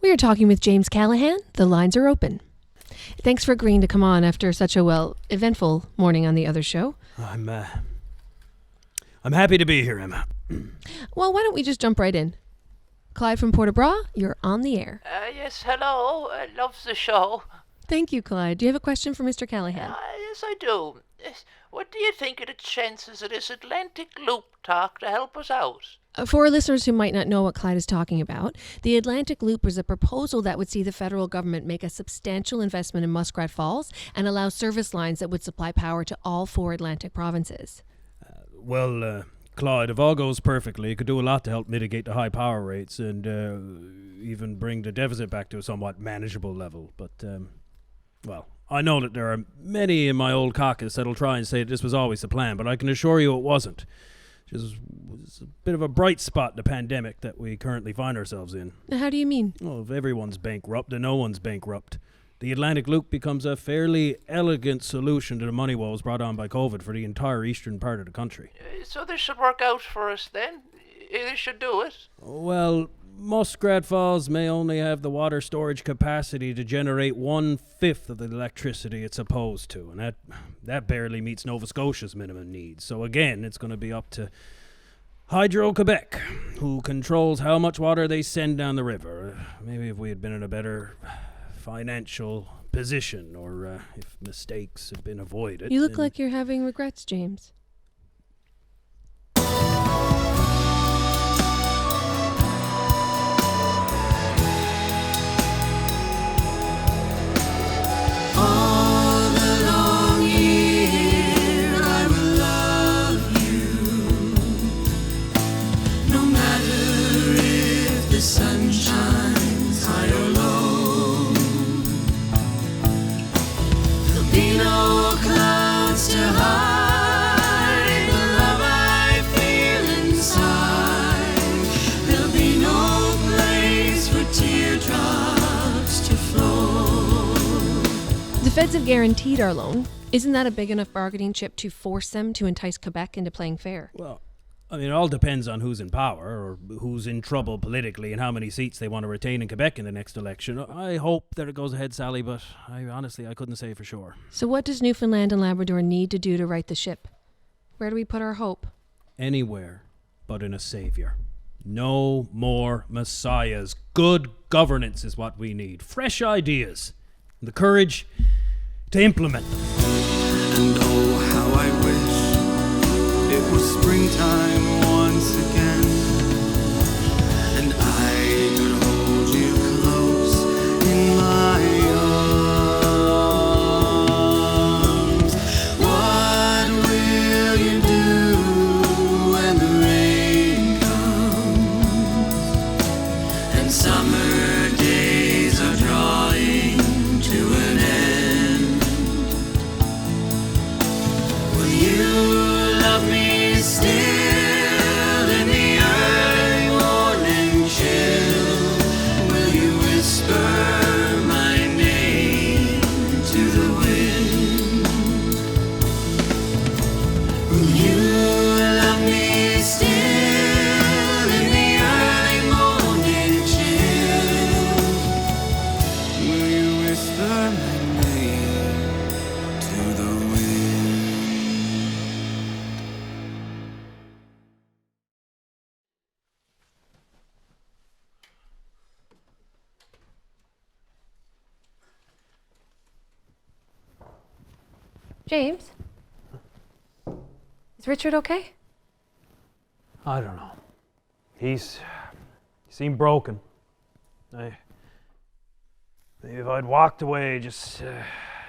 We're talking with James Callahan. The lines are open. Thanks for agreeing to come on after such a, eventful morning on the other show. I'm happy to be here, Emma. Well, why don't we just jump right in? Clyde from Port au Bras, you're on the air. Yes, hello. Loves the show. Thank you, Clyde. Do you have a question for Mr. Callahan? Yes, I do. What do you think of the chances of this Atlantic Loop talk to help us out? For our listeners who might not know what Clyde is talking about, the Atlantic Loop is a proposal that would see the federal government make a substantial investment in Muskrat Falls and allow service lines that would supply power to all 4 Atlantic provinces. Clyde, if all goes perfectly, it could do a lot to help mitigate the high power rates and even bring the deficit back to a somewhat manageable level. But, I know that there are many in my old caucus that'll try and say that this was always the plan, but I can assure you it wasn't. It was a bit of a bright spot in the pandemic that we currently find ourselves in. How do you mean? Well, if everyone's bankrupt, then no one's bankrupt. The Atlantic Loop becomes a fairly elegant solution to the money woes brought on by COVID for the entire eastern part of the country. So this should work out for us then? This should do it? Well, Muskrat Falls may only have the water storage capacity to generate 1/5 of the electricity it's supposed to, and that barely meets Nova Scotia's minimum needs. So again, it's going to be up to Hydro-Quebec, who controls how much water they send down the river. Maybe if we had been in a better financial position, or if mistakes had been avoided. You look like you're having regrets, James. The feds have guaranteed our loan. Isn't that a big enough bargaining chip to force them to entice Quebec into playing fair? Well, it all depends on who's in power or who's in trouble politically and how many seats they want to retain in Quebec in the next election. I hope that it goes ahead, Sally, but I couldn't say for sure. So what does Newfoundland and Labrador need to do to right the ship? Where do we put our hope? Anywhere but in a savior. No more messiahs. Good governance is what we need. Fresh ideas. And the courage to implement them. And oh, how I wish it was springtime once again, and I could hold you close James? Is Richard okay? I don't know. He seemed broken. Maybe if I'd walked away, just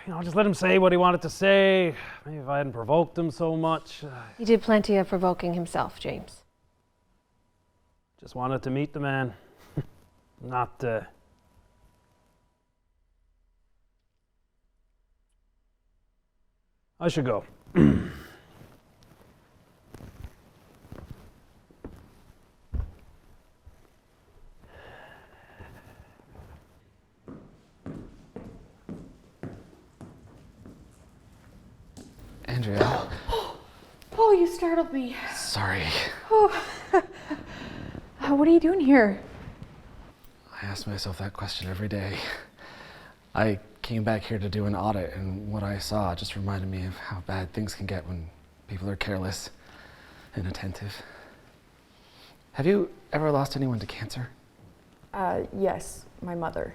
let him say what he wanted to say. Maybe if I hadn't provoked him so much. He did plenty of provoking himself, James. Just wanted to meet the man. Not, I should go. Andrea, Oh, you startled me. sorry. What are you doing here? I ask myself that question every day. I came back here to do an audit, and what I saw just reminded me of how bad things can get when people are careless and inattentive. Have you ever lost anyone to cancer? Yes, my mother.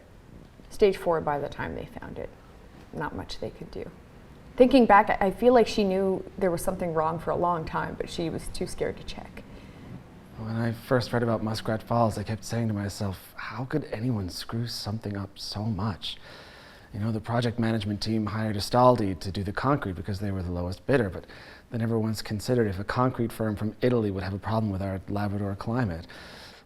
Stage 4 by the time they found it. Not much they could do. Thinking back, I feel like she knew there was something wrong for a long time, but she was too scared to check. When I first read about Muskrat Falls, I kept saying to myself, how could anyone screw something up so much? You know, the project management team hired Astaldi to do the concrete because they were the lowest bidder, but they never once considered if a concrete firm from Italy would have a problem with our Labrador climate.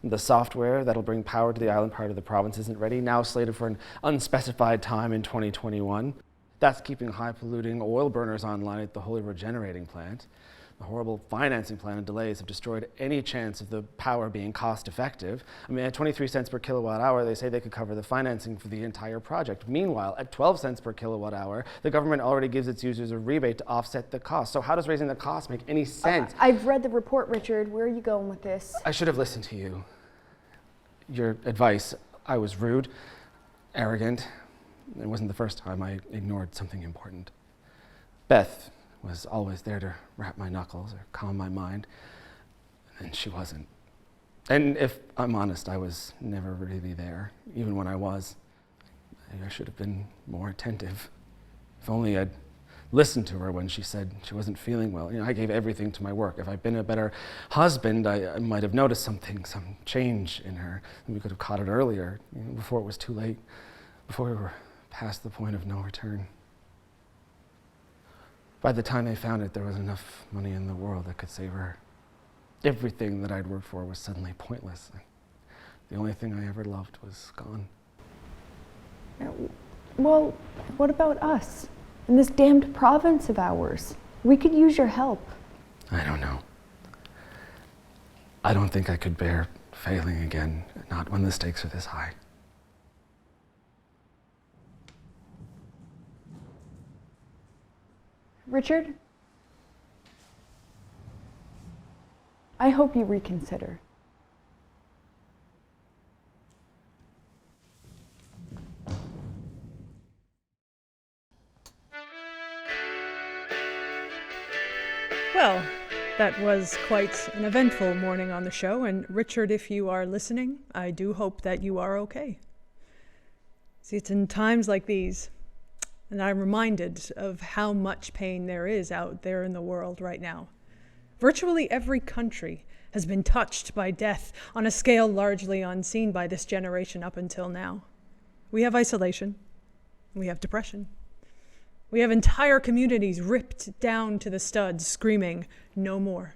The software that'll bring power to the island part of the province isn't ready, now slated for an unspecified time in 2021. That's keeping high-polluting oil burners online at the Holyrood generating plant. The horrible financing plan and delays have destroyed any chance of the power being cost-effective. I mean, at 23 cents per kilowatt hour, they say they could cover the financing for the entire project. Meanwhile, at 12 cents per kilowatt hour, the government already gives its users a rebate to offset the cost. So how does raising the cost make any sense? I've read the report, Richard. Where are you going with this? I should have listened to you. Your advice. I was rude, arrogant. It wasn't the first time I ignored something important. Beth was always there to wrap my knuckles or calm my mind, and she wasn't. And if I'm honest, I was never really there, even when I was. I should have been more attentive. If only I'd listened to her when she said she wasn't feeling well. You know, I gave everything to my work. If I'd been a better husband, I might have noticed something, some change in her. And we could have caught it earlier, before it was too late, before we were past the point of no return. By the time they found it, there was enough money in the world that could save her. Everything that I'd worked for was suddenly pointless. The only thing I ever loved was gone. Well, what about us? In this damned province of ours? We could use your help. I don't know. I don't think I could bear failing again, not when the stakes are this high. Richard? I hope you reconsider. Well, that was quite an eventful morning on the show, and Richard, if you are listening, I do hope that you are okay. See, it's in times like these, and I'm reminded of how much pain there is out there in the world right now. Virtually every country has been touched by death on a scale largely unseen by this generation up until now. We have isolation. We have depression. We have entire communities ripped down to the studs, screaming, "No more."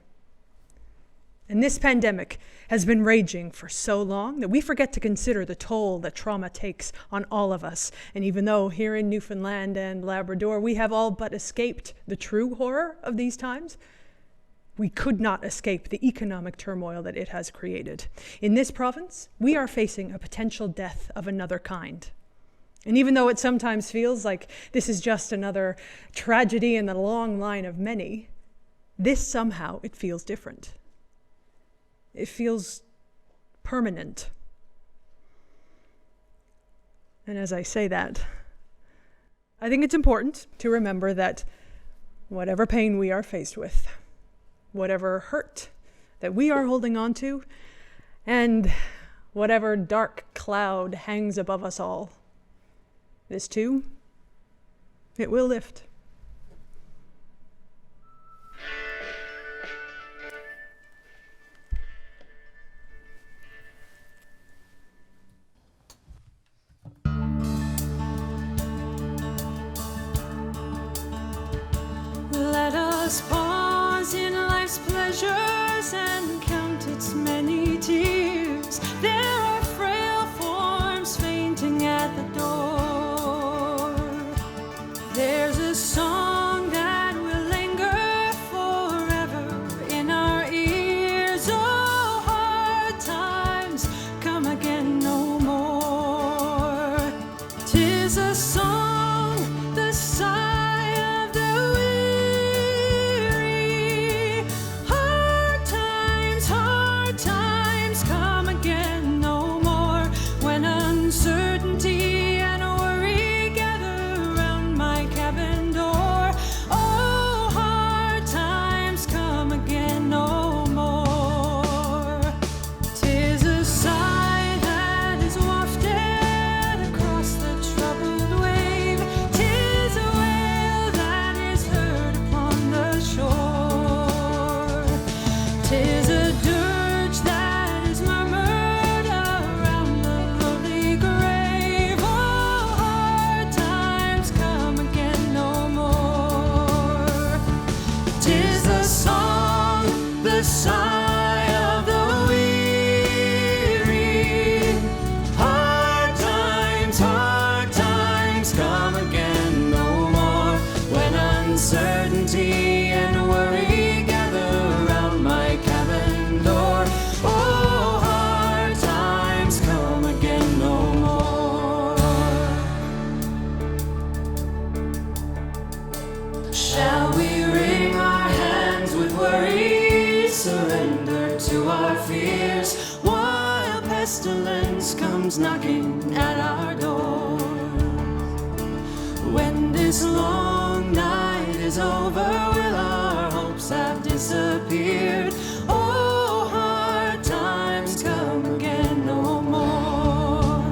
And this pandemic has been raging for so long that we forget to consider the toll that trauma takes on all of us. And even though here in Newfoundland and Labrador we have all but escaped the true horror of these times, we could not escape the economic turmoil that it has created. In this province, we are facing a potential death of another kind. And even though it sometimes feels like this is just another tragedy in the long line of many, this somehow, it feels different. It feels permanent. And as I say that, I think it's important to remember that whatever pain we are faced with, whatever hurt that we are holding on to, and whatever dark cloud hangs above us all, this too, it will lift. us pause in life's pleasures and count its many tears. There are frail forms fainting at the door. There's a song that will linger forever in our ears. Oh, hard times come again no more. 'Tis a song, the sigh of the weary. Hard times come again no more. When uncertainty and worry gather round my cabin door. Oh, hard times come again no more. 'Tis a sigh that is wafted across the troubled wave. 'Tis a wail that is heard upon the shore. 'Tis a dirge that is murmured around the lonely grave. Oh, hard times come again no more. 'Tis the song, the sigh of the weary. Hard times come again no more. When uncertainty and worry gather round my cabin door. Oh, hard times come again no more. Shall we wring our hands with worry, surrender to our fears, while pestilence comes knocking at our door? When this long night is over, will our hopes have disappeared? Oh, hard times come again no more.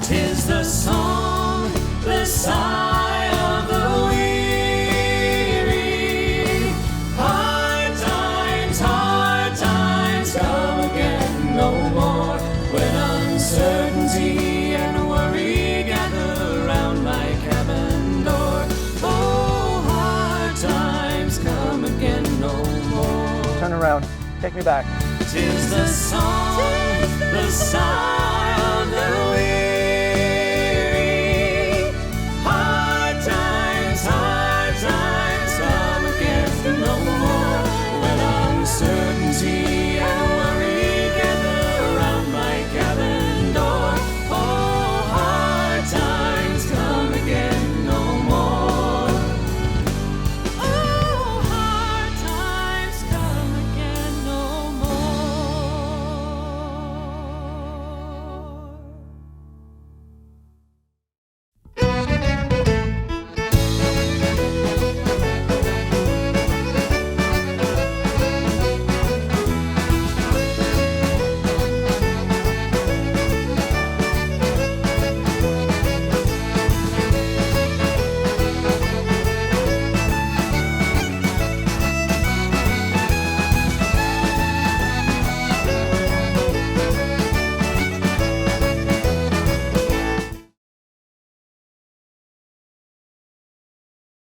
'Tis the song, the sigh of the weary. Hard times come again no more. When uncertainty and worry gather round my cabin door. Oh, hard times come again no more. Turn around. Take me back. 'Tis the song, the sigh